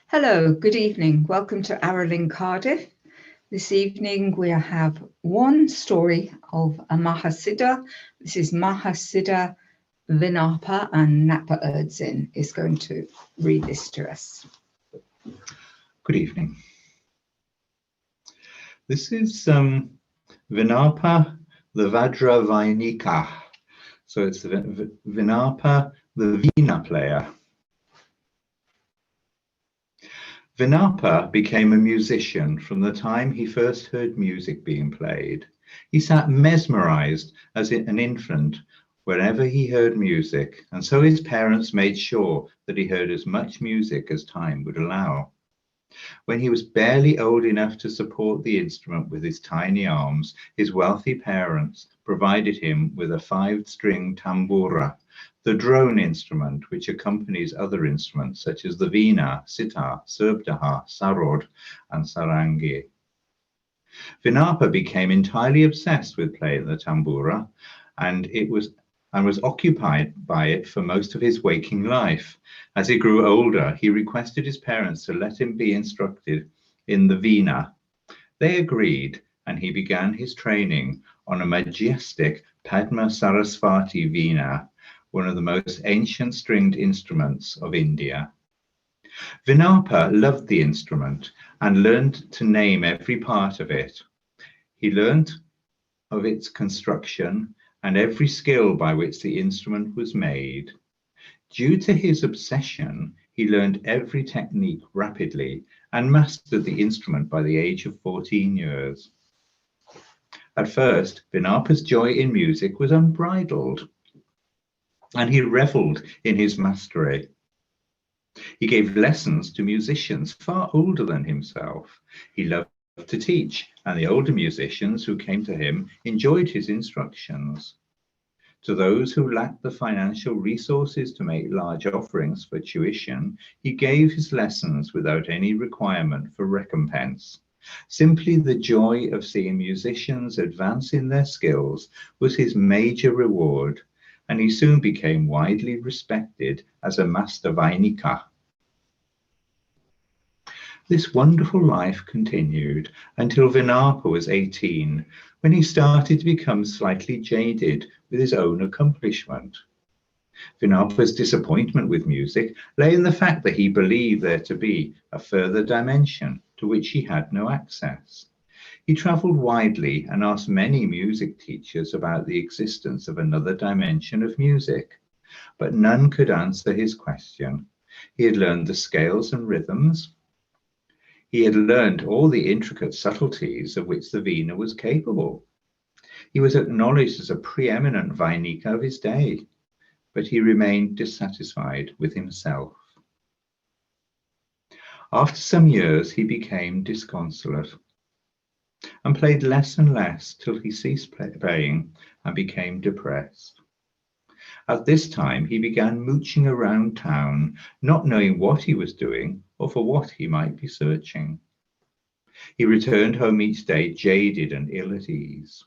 Hello, good evening. Welcome to Aro Ling Cardiff. This evening we have one story of a Mahasiddha. This is Mahasiddha Vinapa, and Ngakpa ö-Dzin is going to read this to us. Good evening. This is Vinapa the Vajravainika. So it's Vinapa the Veena player. Vinapa became a musician from the time he first heard music being played. He sat mesmerized as an infant wherever he heard music, and so his parents made sure that he heard as much music as time would allow. When he was barely old enough to support the instrument with his tiny arms, his wealthy parents provided him with a 5-string tambura, the drone instrument which accompanies other instruments such as the veena, sitar, sirbdaha, sarod, and sarangi. Vinapa became entirely obsessed with playing the tambura, and was occupied by it for most of his waking life. As he grew older, he requested his parents to let him be instructed in the veena. They agreed, and he began his training on a majestic Padma Sarasvati veena, one of the most ancient stringed instruments of India. Vinapa loved the instrument and learned to name every part of it. He learned of its construction and every skill by which the instrument was made. Due to his obsession, he learned every technique rapidly and mastered the instrument by the age of 14 years. At first, Vinapa's joy in music was unbridled, and he reveled in his mastery. He gave lessons to musicians far older than himself. He loved to teach, and the older musicians who came to him enjoyed his instructions. To those who lacked the financial resources to make large offerings for tuition, he gave his lessons without any requirement for recompense. Simply the joy of seeing musicians advance in their skills was his major reward, and he soon became widely respected as a master Vainika. This wonderful life continued until Vinapa was 18, when he started to become slightly jaded with his own accomplishment. Vinapa's disappointment with music lay in the fact that he believed there to be a further dimension to which he had no access. He traveled widely and asked many music teachers about the existence of another dimension of music, but none could answer his question. He had learned the scales and rhythms. He had learned all the intricate subtleties of which the veena was capable. He was acknowledged as a preeminent Vainika of his day, but he remained dissatisfied with himself. After some years, he became disconsolate and played less and less till he ceased playing and became depressed. At this time, he began mooching around town, not knowing what he was doing or for what he might be searching. He returned home each day jaded and ill at ease.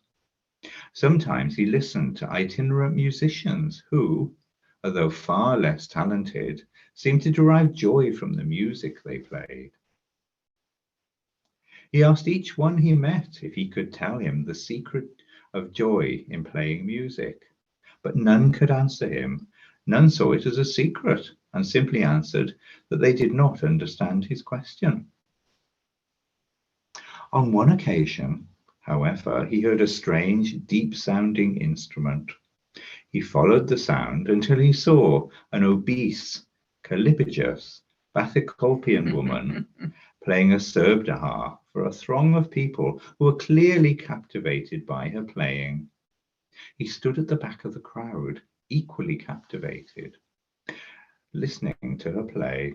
Sometimes he listened to itinerant musicians who, although far less talented, seemed to derive joy from the music they played. He asked each one he met if he could tell him the secret of joy in playing music, but none could answer him. None saw it as a secret and simply answered that they did not understand his question. On one occasion, however, he heard a strange, deep-sounding instrument. He followed the sound until he saw an obese, callipygus, Bathycolpian woman playing a sirbdaha for a throng of people who were clearly captivated by her playing. He stood at the back of the crowd, equally captivated, listening to her play.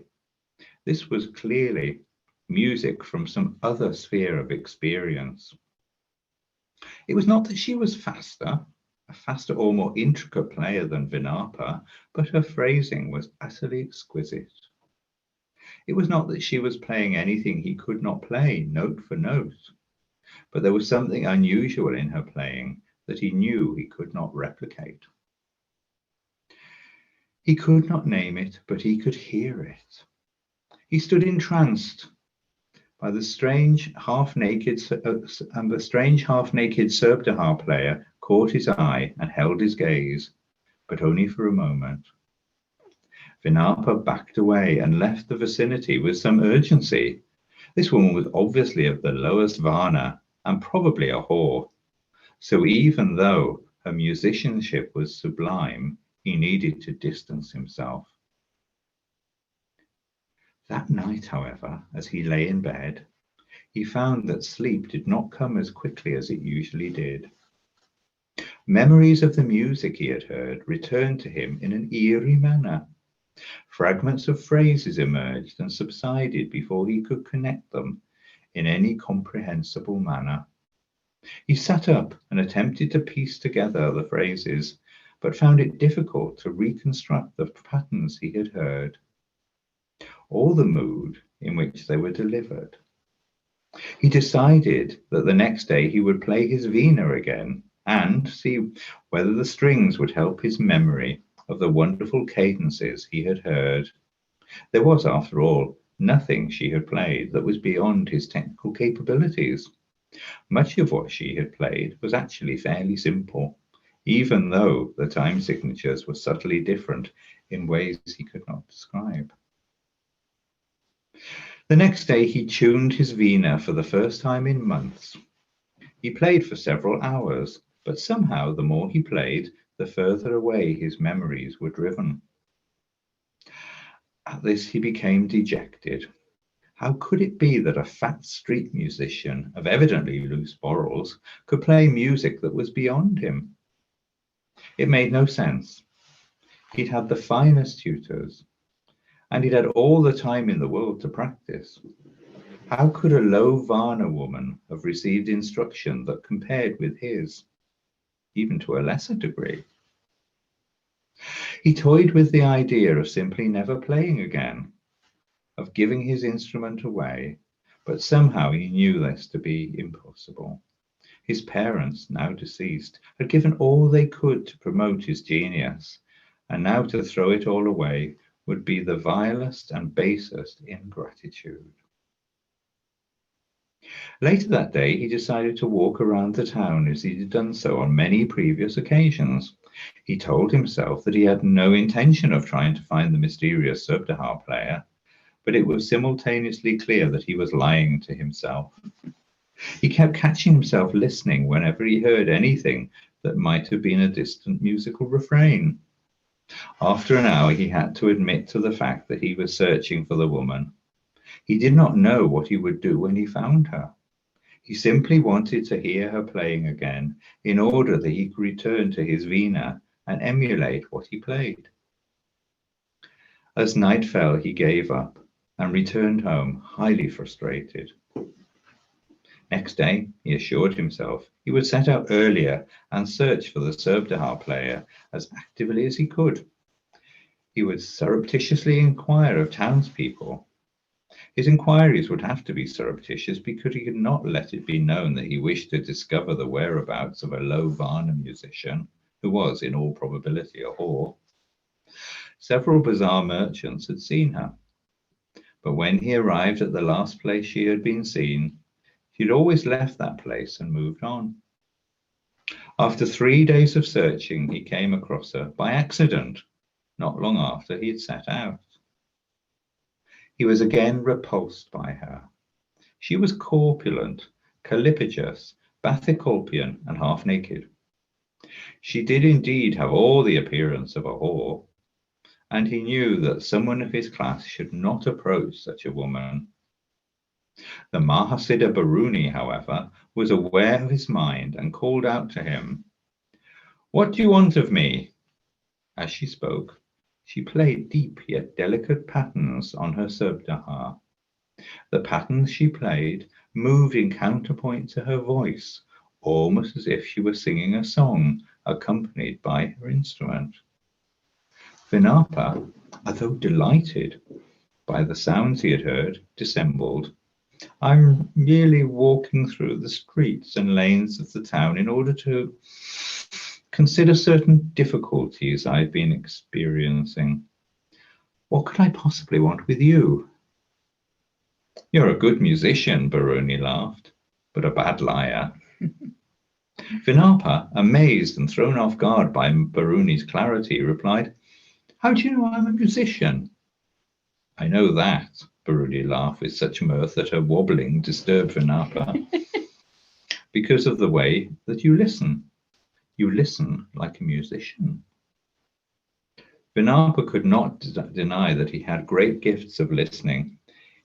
This was clearly music from some other sphere of experience. It was not that she was a faster or more intricate player than Vinapa, but her phrasing was utterly exquisite. It was not that she was playing anything he could not play, note for note, but there was something unusual in her playing that he knew he could not replicate. He could not name it, but he could hear it. He stood entranced by the strange half-naked Serbdahar player caught his eye and held his gaze, but only for a moment. Vinapa backed away and left the vicinity with some urgency. This woman was obviously of the lowest Varna and probably a whore. So even though her musicianship was sublime, he needed to distance himself. That night, however, as he lay in bed, he found that sleep did not come as quickly as it usually did. Memories of the music he had heard returned to him in an eerie manner. Fragments of phrases emerged and subsided before he could connect them in any comprehensible manner. He sat up and attempted to piece together the phrases, but found it difficult to reconstruct the patterns he had heard, or the mood in which they were delivered. He decided that the next day he would play his Veena again and see whether the strings would help his memory of the wonderful cadences he had heard. There was, after all, nothing she had played that was beyond his technical capabilities. Much of what she had played was actually fairly simple, even though the time signatures were subtly different in ways he could not describe. The next day he tuned his Veena for the first time in months. He played for several hours, but somehow the more he played, the further away his memories were driven. At this he became dejected. How could it be that a fat street musician of evidently loose morals could play music that was beyond him? It made no sense. He'd had the finest tutors, and he'd had all the time in the world to practice. How could a low Varna woman have received instruction that compared with his, even to a lesser degree? He toyed with the idea of simply never playing again, of giving his instrument away, but somehow he knew this to be impossible. His parents, now deceased, had given all they could to promote his genius, and now to throw it all away would be the vilest and basest ingratitude. Later that day, he decided to walk around the town as he had done so on many previous occasions. He told himself that he had no intention of trying to find the mysterious Serbdahar player, but it was simultaneously clear that he was lying to himself. He kept catching himself listening whenever he heard anything that might have been a distant musical refrain. After an hour, he had to admit to the fact that he was searching for the woman. He did not know what he would do when he found her. He simply wanted to hear her playing again in order that he could return to his Veena and emulate what he played. As night fell, he gave up and returned home highly frustrated. Next day, he assured himself he would set out earlier and search for the Serbdahar player as actively as he could. He would surreptitiously inquire of townspeople. His inquiries would have to be surreptitious because he could not let it be known that he wished to discover the whereabouts of a low Varna musician, who was, in all probability, a whore. Several bazaar merchants had seen her, but when he arrived at the last place she had been seen, he had always left that place and moved on. After 3 days of searching, he came across her by accident, not long after he had set out. He was again repulsed by her. She was corpulent, callipygus, bathycolpian, and half naked. She did indeed have all the appearance of a whore, and he knew that someone of his class should not approach such a woman. The Mahasiddha Baruni, however, was aware of his mind and called out to him, "What do you want of me?" As she spoke, she played deep yet delicate patterns on her Serbdahar. The patterns she played moved in counterpoint to her voice, almost as if she were singing a song accompanied by her instrument. Vinapa, although delighted by the sounds he had heard, dissembled. "I'm merely walking through the streets and lanes of the town in order to consider certain difficulties I've been experiencing. What could I possibly want with you?" You're a good musician, Baruni laughed, but a bad liar. Vinapa, amazed and thrown off guard by Baruni's clarity, replied, "How do you know I'm a musician?" "I know that," Baruni laughed with such mirth that her wobbling disturbed Vinapa, "because of the way that you listen. You listen like a musician." Vinapa could not deny that he had great gifts of listening.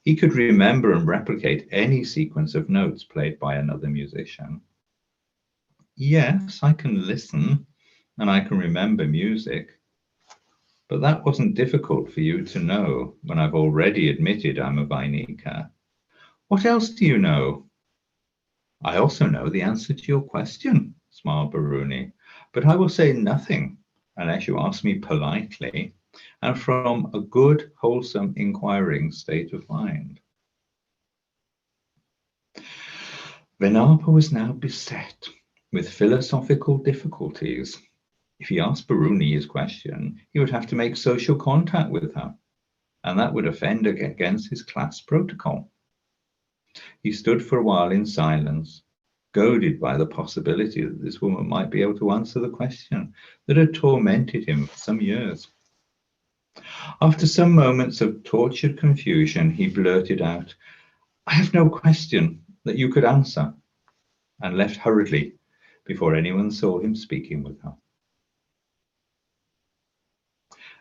He could remember and replicate any sequence of notes played by another musician. "Yes, I can listen and I can remember music. But that wasn't difficult for you to know when I've already admitted I'm a Vainika. What else do you know?" "I also know the answer to your question," smiled Baruni, "but I will say nothing unless you ask me politely and from a good, wholesome, inquiring state of mind." Vinapa was now beset with philosophical difficulties. If he asked Baruni his question, he would have to make social contact with her, and that would offend against his class protocol. He stood for a while in silence, goaded by the possibility that this woman might be able to answer the question that had tormented him for some years. After some moments of tortured confusion, he blurted out, "I have no question that you could answer," and left hurriedly before anyone saw him speaking with her.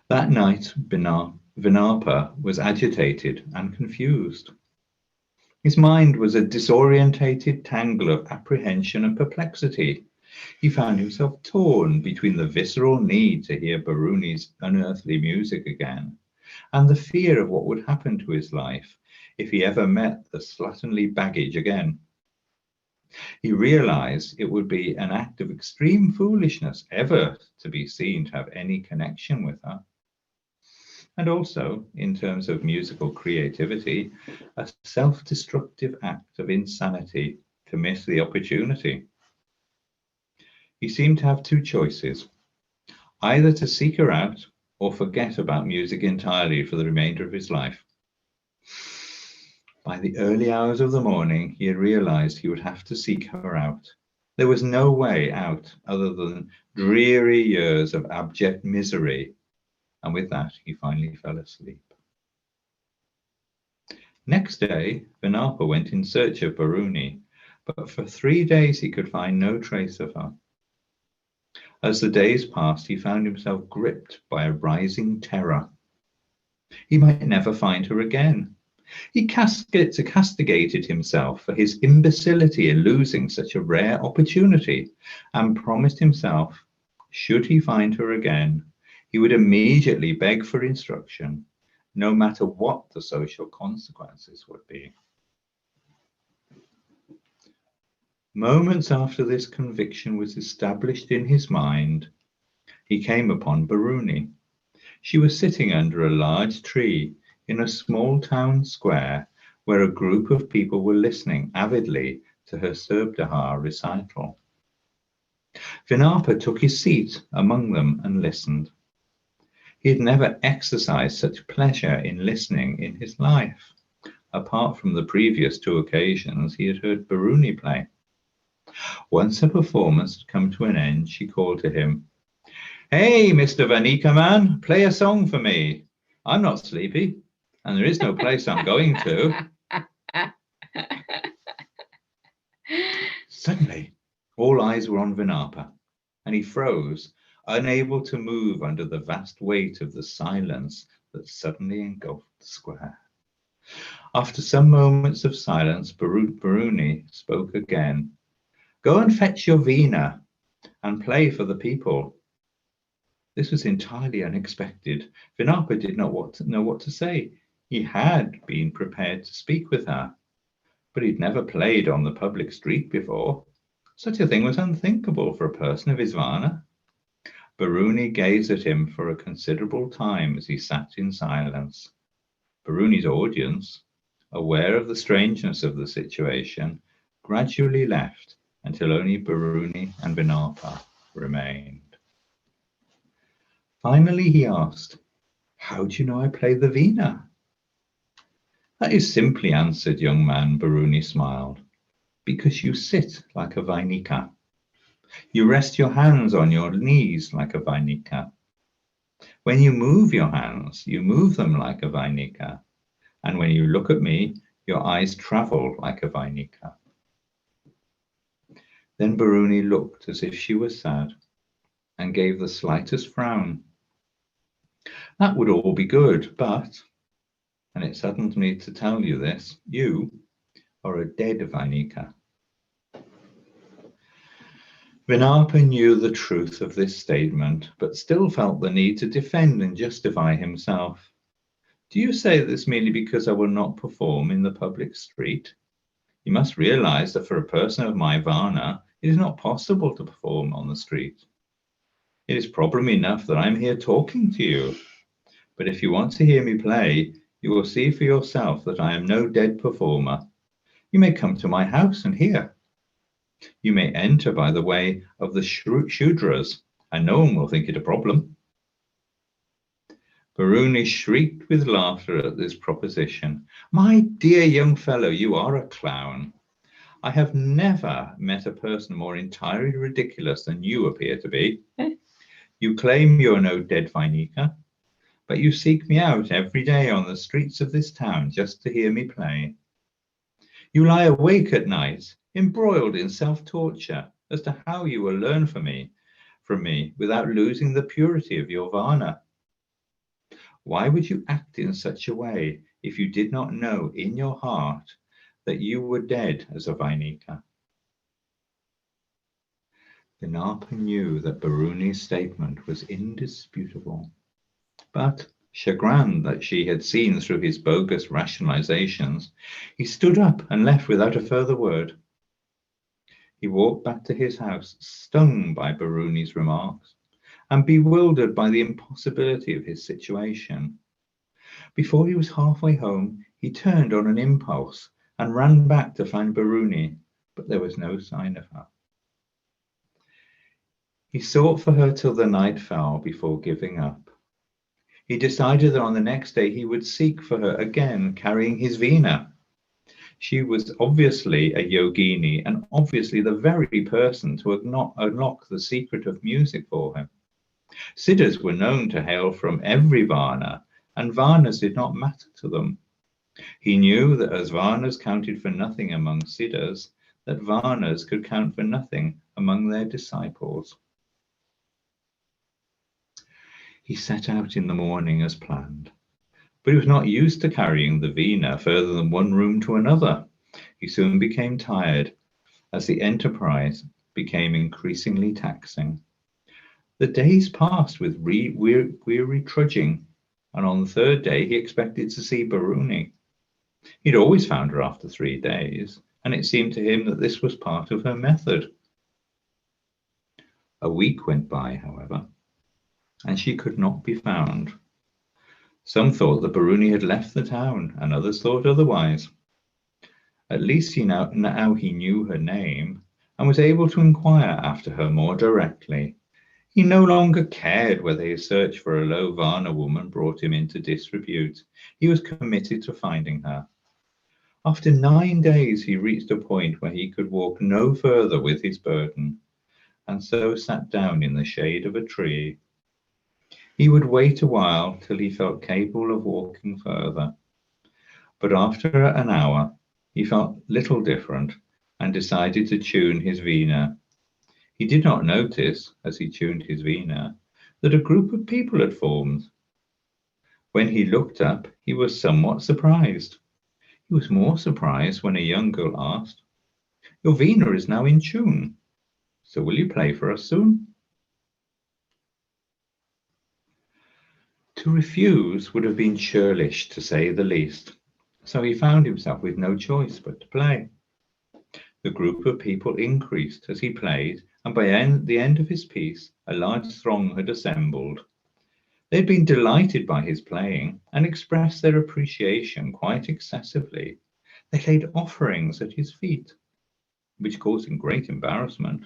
That night, Vinapa was agitated and confused. His mind was a disorientated tangle of apprehension and perplexity. He found himself torn between the visceral need to hear Baruni's unearthly music again and the fear of what would happen to his life if he ever met the slatternly baggage again. He realized it would be an act of extreme foolishness ever to be seen to have any connection with her. And also, in terms of musical creativity, a self-destructive act of insanity to miss the opportunity. He seemed to have two choices, either to seek her out or forget about music entirely for the remainder of his life. By the early hours of the morning, he had realized he would have to seek her out. There was no way out other than dreary years of abject misery, and with that, he finally fell asleep. Next day, Vinapa went in search of Baruni, but for 3 days he could find no trace of her. As the days passed, he found himself gripped by a rising terror. He might never find her again. He castigated himself for his imbecility in losing such a rare opportunity and promised himself, should he find her again, he would immediately beg for instruction, no matter what the social consequences would be. Moments after this conviction was established in his mind, he came upon Baruni. She was sitting under a large tree in a small town square where a group of people were listening avidly to her Subdhara recital. Vinapa took his seat among them and listened. He had never exercised such pleasure in listening in his life, apart from the previous 2 occasions he had heard Baruni play. Once her performance had come to an end, she called to him, "Hey, Mr. Vanika man, play a song for me. I'm not sleepy, and there is no place I'm going to." Suddenly, all eyes were on Vinapa, and he froze, unable to move under the vast weight of the silence that suddenly engulfed the square. After some moments of silence, Baruni spoke again. "Go and fetch your veena and play for the people." This was entirely unexpected. Vinapa did not know what to say. He had been prepared to speak with her, but he'd never played on the public street before. Such a thing was unthinkable for a person of his vana. Baruni gazed at him for a considerable time as he sat in silence. Baruni's audience, aware of the strangeness of the situation, gradually left until only Baruni and Vinapa remained. Finally, he asked, "How do you know I play the veena?" That is simply, answered young man. Baruni smiled. Because you sit like a Vainika. You rest your hands on your knees like a Vainika. When you move your hands, you move them like a Vainika. And when you look at me, your eyes travel like a Vainika. Then Baruni looked as if she was sad and gave the slightest frown. That would all be good, but, and it saddens me to tell you this, you are a dead Vainika. Vinapa knew the truth of this statement, but still felt the need to defend and justify himself. Do you say this merely because I will not perform in the public street? You must realize that for a person of my Varna, it is not possible to perform on the street. It is problem enough that I'm here talking to you. But if you want to hear me play, you will see for yourself that I am no dead performer. You may come to my house and hear. You may enter by the way of the Shudras, and no one will think it a problem. Baruni shrieked with laughter at this proposition. My dear young fellow, you are a clown. I have never met a person more entirely ridiculous than you appear to be. You claim you are no dead Vainika, but you seek me out every day on the streets of this town just to hear me play. You lie awake at night, embroiled in self-torture as to how you will learn from me without losing the purity of your Varna. Why would you act in such a way if you did not know in your heart that you were dead as a Vainika? Vinapa knew that Baruni's statement was indisputable, but chagrined that she had seen through his bogus rationalizations, he stood up and left without a further word. He walked back to his house, stung by Baruni's remarks and bewildered by the impossibility of his situation. Before he was halfway home, he turned on an impulse and ran back to find Baruni, but there was no sign of her. He sought for her till the night fell before giving up. He decided that on the next day he would seek for her again, carrying his veena. She was obviously a yogini and obviously the very person to unlock the secret of music for him. Siddhas were known to hail from every Varna, and Varnas did not matter to them. He knew that as Varnas counted for nothing among Siddhas, that Varnas could count for nothing among their disciples. He set out in the morning as planned, but he was not used to carrying the veena further than one room to another. He soon became tired as the enterprise became increasingly taxing. The days passed with weary trudging, and on the third day he expected to see Baruni. He'd always found her after 3 days, and it seemed to him that this was part of her method. A week went by, however, and she could not be found. Some thought that Baruni had left the town, and others thought otherwise. At least now he knew her name and was able to inquire after her more directly. He no longer cared whether his search for a low Varna woman brought him into disrepute. He was committed to finding her. After 9 days, he reached a point where he could walk no further with his burden, and so sat down in the shade of a tree. He would wait a while till he felt capable of walking further. But after an hour, he felt little different and decided to tune his veena. He did not notice, as he tuned his veena, that a group of people had formed. When he looked up, he was somewhat surprised. He was more surprised when a young girl asked, "Your veena is now in tune, so will you play for us soon?" To refuse would have been churlish, to say the least, so he found himself with no choice but to play. The group of people increased as he played, and by the end of his piece, a large throng had assembled. They had been delighted by his playing and expressed their appreciation quite excessively. They laid offerings at his feet, which caused him great embarrassment.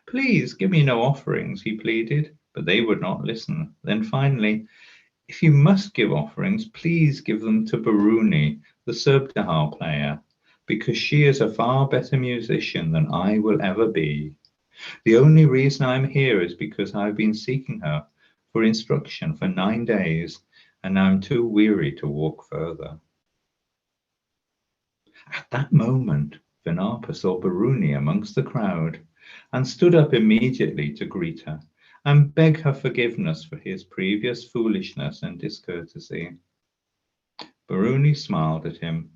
"Please give me no offerings," he pleaded, but they would not listen. Then finally, "If you must give offerings, please give them to Baruni, the Subdahar player, because she is a far better musician than I will ever be. The only reason I'm here is because I've been seeking her for instruction for 9 days, and now I'm too weary to walk further. At that moment, Vinapa saw Baruni amongst the crowd and stood up immediately to greet her and beg her forgiveness for his previous foolishness and discourtesy. Baruni smiled at him.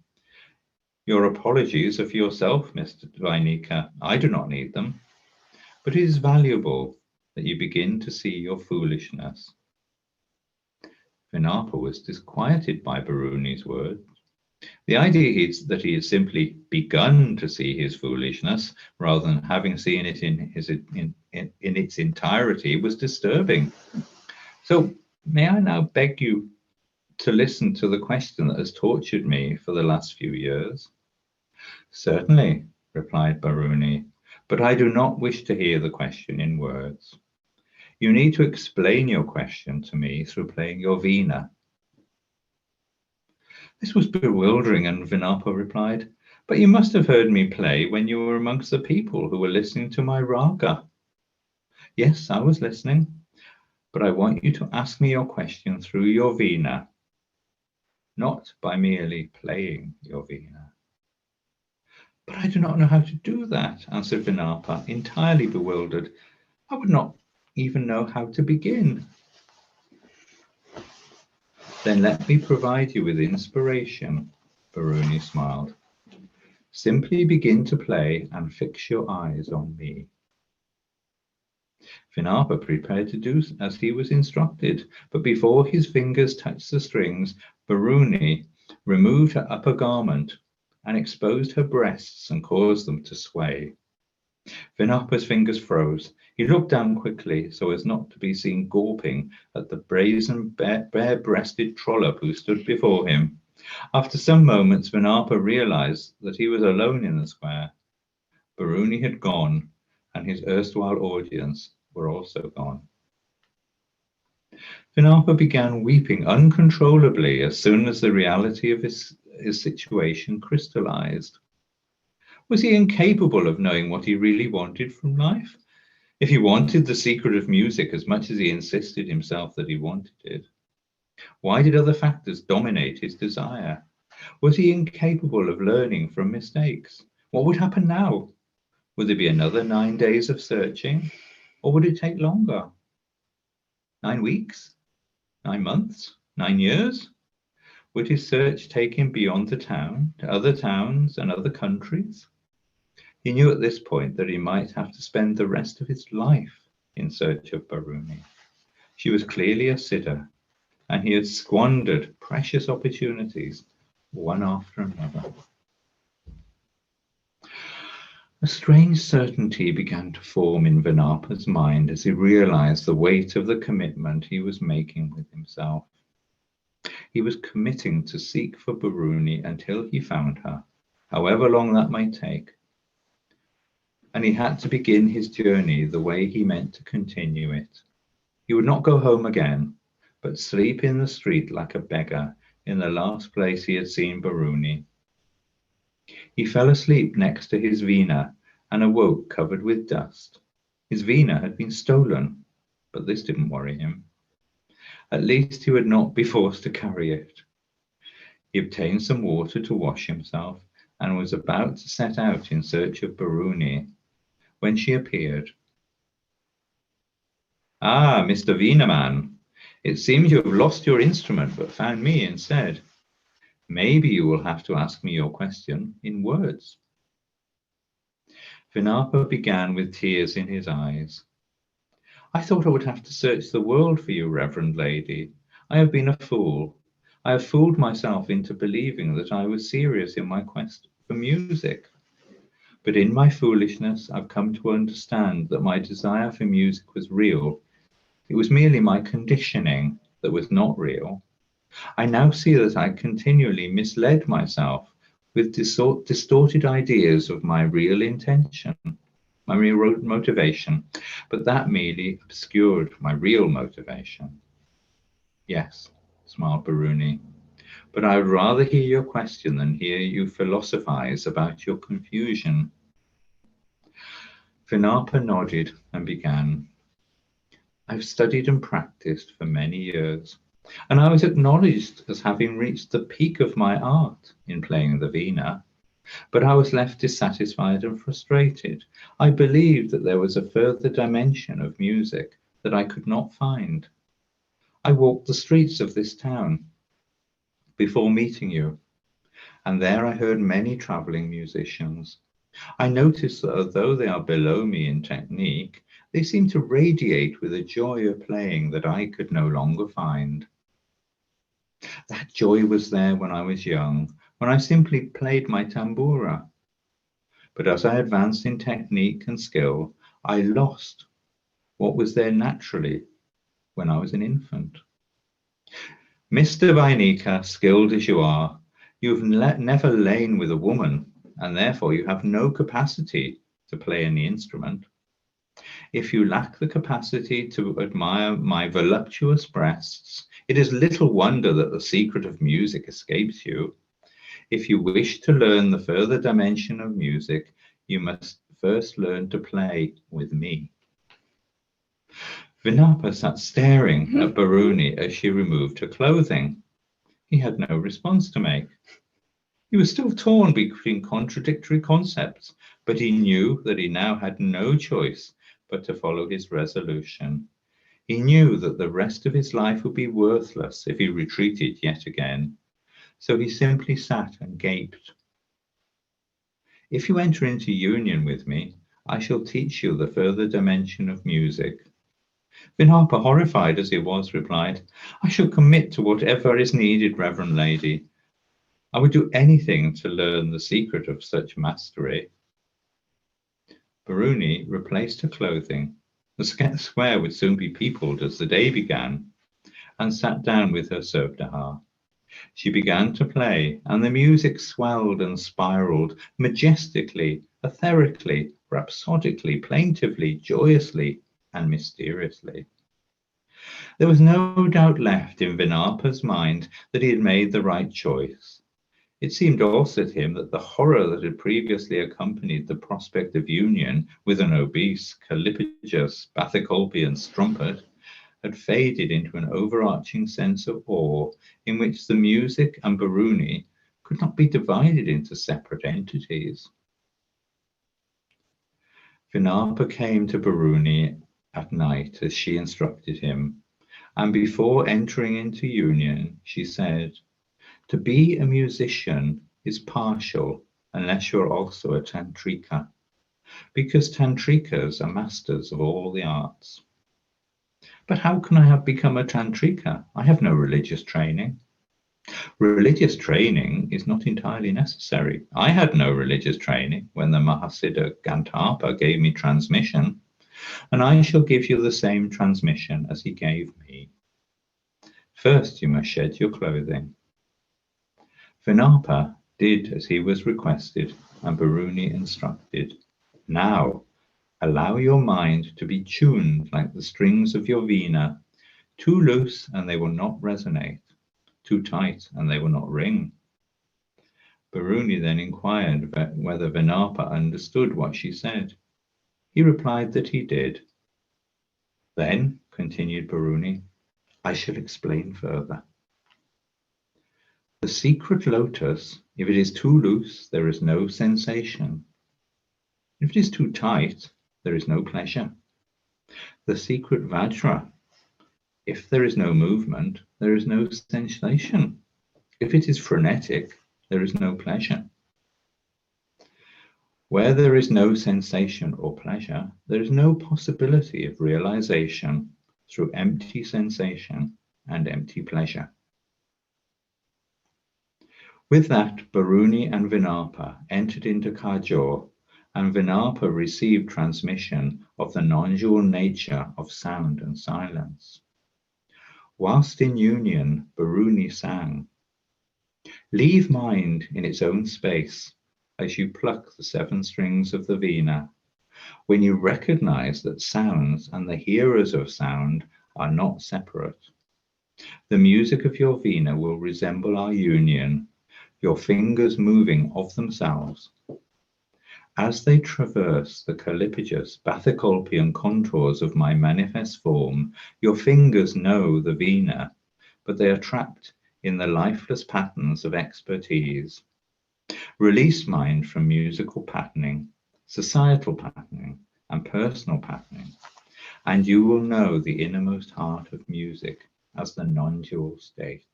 Your apologies are for yourself, Mr. Vainika. I do not need them. But it is valuable that you begin to see your foolishness. Vinapa was disquieted by Baruni's words. The idea is that he had simply begun to see his foolishness rather than having seen it in its entirety was disturbing. So may I now beg you to listen to the question that has tortured me for the last few years? Certainly, replied Baruni, but I do not wish to hear the question in words. You need to explain your question to me through playing your veena. This was bewildering, and Vinapa replied, but you must have heard me play when you were amongst the people who were listening to my raga. Yes, I was listening, but I want you to ask me your question through your veena, not by merely playing your veena. But I do not know how to do that, answered Vinapa, entirely bewildered. I would not even know how to begin. Then let me provide you with inspiration, Baruni smiled. Simply begin to play and fix your eyes on me. Vinapa prepared to do as he was instructed, but before his fingers touched the strings, Baruni removed her upper garment and exposed her breasts and caused them to sway. Vinapa's fingers froze. He looked down quickly so as not to be seen gawping at the brazen, bare-breasted trollop who stood before him. After some moments, Vinapa realized that he was alone in the square. Baruni had gone, and his erstwhile audience were also gone. Vinapa began weeping uncontrollably as soon as the reality of his situation crystallized. Was he incapable of knowing what he really wanted from life? If he wanted the secret of music as much as he insisted himself that he wanted it, why did other factors dominate his desire? Was he incapable of learning from mistakes? What would happen now? Would there be another 9 days of searching, or would it take longer? 9 weeks? 9 months? 9 years? Would his search take him beyond the town, to other towns and other countries? He knew at this point that he might have to spend the rest of his life in search of Baruni. She was clearly a sitter, and he had squandered precious opportunities, one after another. A strange certainty began to form in Vinapa's mind as he realized the weight of the commitment he was making with himself. He was committing to seek for Baruni until he found her, however long that might take. And he had to begin his journey the way he meant to continue it. He would not go home again, but sleep in the street like a beggar in the last place he had seen Baruni. He fell asleep next to his veena and awoke covered with dust. His veena had been stolen, but this didn't worry him. At least he would not be forced to carry it. He obtained some water to wash himself and was about to set out in search of Baruni when she appeared. Ah, Mr. Veenaman, it seems you have lost your instrument but found me instead. Maybe you will have to ask me your question in words. Vinapa began with tears in his eyes. I thought I would have to search the world for you, Reverend Lady. I have been a fool. I have fooled myself into believing that I was serious in my quest for music. But in my foolishness, I've come to understand that my desire for music was real. It was merely my conditioning that was not real. I now see that I continually misled myself with distorted ideas of my real intention, my real motivation, but that merely obscured my real motivation. Yes, smiled Baruni. but I would rather hear your question than hear you philosophize about your confusion. Vinapa nodded and began. I've studied and practiced for many years, and I was acknowledged as having reached the peak of my art in playing the veena, but I was left dissatisfied and frustrated. I believed that there was a further dimension of music that I could not find. I walked the streets of this town before meeting you, and there I heard many traveling musicians. I noticed that although they are below me in technique, they seem to radiate with a joy of playing that I could no longer find. That joy was there when I was young, when I simply played my tambura. But as I advanced in technique and skill, I lost what was there naturally when I was an infant. Mr. Vainika, skilled as you are, you've never lain with a woman, and therefore you have no capacity to play any instrument. If you lack the capacity to admire my voluptuous breasts, it is little wonder that the secret of music escapes you. If you wish to learn the further dimension of music, you must first learn to play with me. Vinapa sat staring at Baruni as she removed her clothing. He had no response to make. He was still torn between contradictory concepts, but he knew that he now had no choice but to follow his resolution. He knew that the rest of his life would be worthless if he retreated yet again. So he simply sat and gaped. If you enter into union with me, I shall teach you the further dimension of music. Vinapa, horrified as he was, replied, I shall commit to whatever is needed, Reverend Lady. I would do anything to learn the secret of such mastery. Baruni replaced her clothing. The square would soon be peopled as the day began, and sat down with her Sövdahar. She began to play, and the music swelled and spiraled majestically, etherically, rhapsodically, plaintively, joyously, and mysteriously. There was no doubt left in Vinapa's mind that he had made the right choice. It seemed also to him that the horror that had previously accompanied the prospect of union with an obese, callipygus, bathycolpian strumpet had faded into an overarching sense of awe in which the music and Baruni could not be divided into separate entities. Vinapa came to Baruni at night as she instructed him, and before entering into union, she said, to be a musician is partial unless you're also a tantrika, because tantrikas are masters of all the arts. But how can I have become a tantrika? I have no religious training. Religious training is not entirely necessary. I had no religious training when the Mahasiddha Vinapa gave me transmission, and I shall give you the same transmission as he gave me. First, you must shed your clothing. Vinapa did as he was requested, and Baruni instructed. Now, allow your mind to be tuned like the strings of your veena, too loose and they will not resonate, too tight and they will not ring. Baruni then inquired whether Vinapa understood what she said. He replied that he did. Then, continued Baruni, I shall explain further. The secret lotus, if it is too loose, there is no sensation. If it is too tight, there is no pleasure. The secret Vajra, if there is no movement, there is no sensation. If it is frenetic, there is no pleasure. Where there is no sensation or pleasure, there is no possibility of realization through empty sensation and empty pleasure. With that, Baruni and Vinapa entered into Kajor, and Vinapa received transmission of the non-dual nature of sound and silence. Whilst in union, Baruni sang, leave mind in its own space as you pluck the 7 strings of the veena, when you recognize that sounds and the hearers of sound are not separate. The music of your vina will resemble our union, your fingers moving of themselves. As they traverse the callipagous bathycolpian contours of my manifest form, your fingers know the vina, but they are trapped in the lifeless patterns of expertise. Release mind from musical patterning, societal patterning, and personal patterning, and you will know the innermost heart of music as the non-dual state.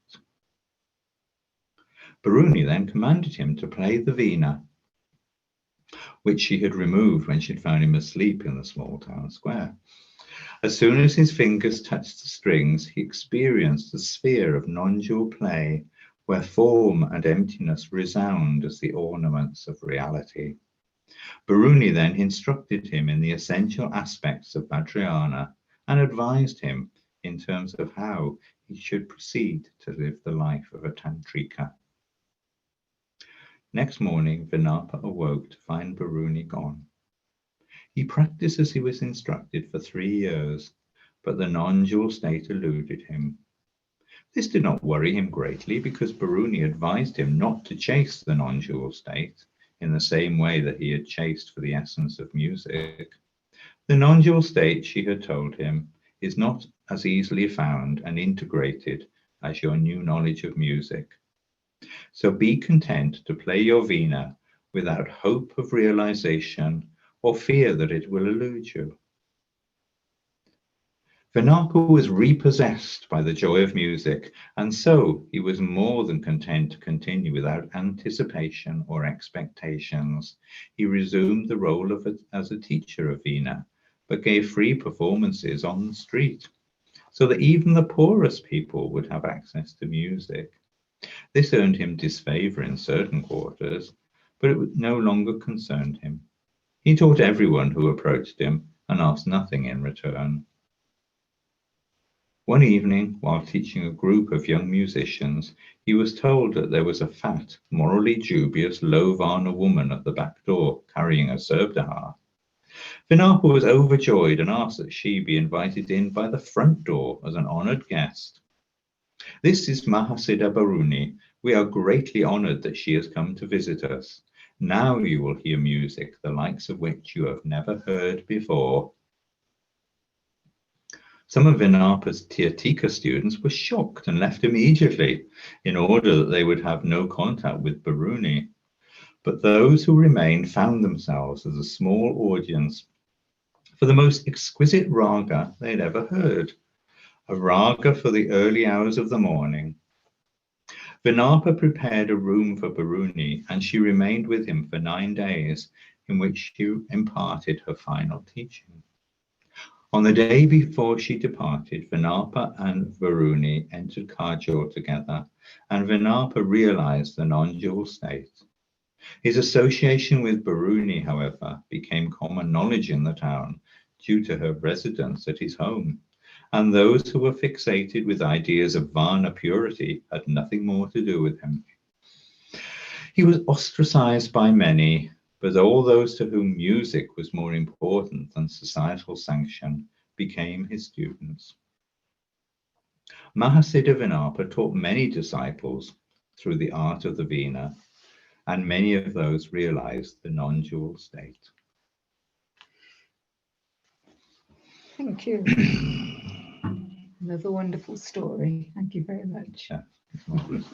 Biruni then commanded him to play the vina, which she had removed when she'd found him asleep in the small town square. As soon as his fingers touched the strings, he experienced a sphere of non-dual play where form and emptiness resound as the ornaments of reality. Biruni then instructed him in the essential aspects of Vajrayana and advised him in terms of how he should proceed to live the life of a tantrika. Next morning, Vinapa awoke to find Biruni gone. He practiced as he was instructed for 3 years, but the non-dual state eluded him. This did not worry him greatly because Biruni advised him not to chase the non-dual state in the same way that he had chased for the essence of music. The non-dual state, she had told him, is not as easily found and integrated as your new knowledge of music. So be content to play your vina without hope of realization or fear that it will elude you. Vinapa was repossessed by the joy of music, and so he was more than content to continue without anticipation or expectations. He resumed the role as a teacher of vina, but gave free performances on the street, so that even the poorest people would have access to music. This earned him disfavor in certain quarters, but it no longer concerned him. He taught everyone who approached him and asked nothing in return. One evening, while teaching a group of young musicians, he was told that there was a fat, morally dubious, low-varna woman at the back door carrying a Sarbdhar. Vinapa was overjoyed and asked that she be invited in by the front door as an honored guest. This is Mahasiddha Biruni. We are greatly honored that she has come to visit us. Now you will hear music, the likes of which you have never heard before. Some of Vinapa's Tirtika students were shocked and left immediately in order that they would have no contact with Biruni. But those who remained found themselves as a small audience for the most exquisite raga they had ever heard, a raga for the early hours of the morning. Vinapa prepared a room for Biruni, and she remained with him for 9 days, in which she imparted her final teaching. On the day before she departed, Vinapa and Biruni entered Kajol together, and Vinapa realized the non-dual state. His association with Biruni, however, became common knowledge in the town due to her residence at his home, and those who were fixated with ideas of Varna purity had nothing more to do with him. He was ostracized by many, but all those to whom music was more important than societal sanction became his students. Mahasiddha Vinapa taught many disciples through the art of the vina, and many of those realized the non-dual state. Thank you. Another wonderful story. Thank you very much. Yeah, it's marvelous.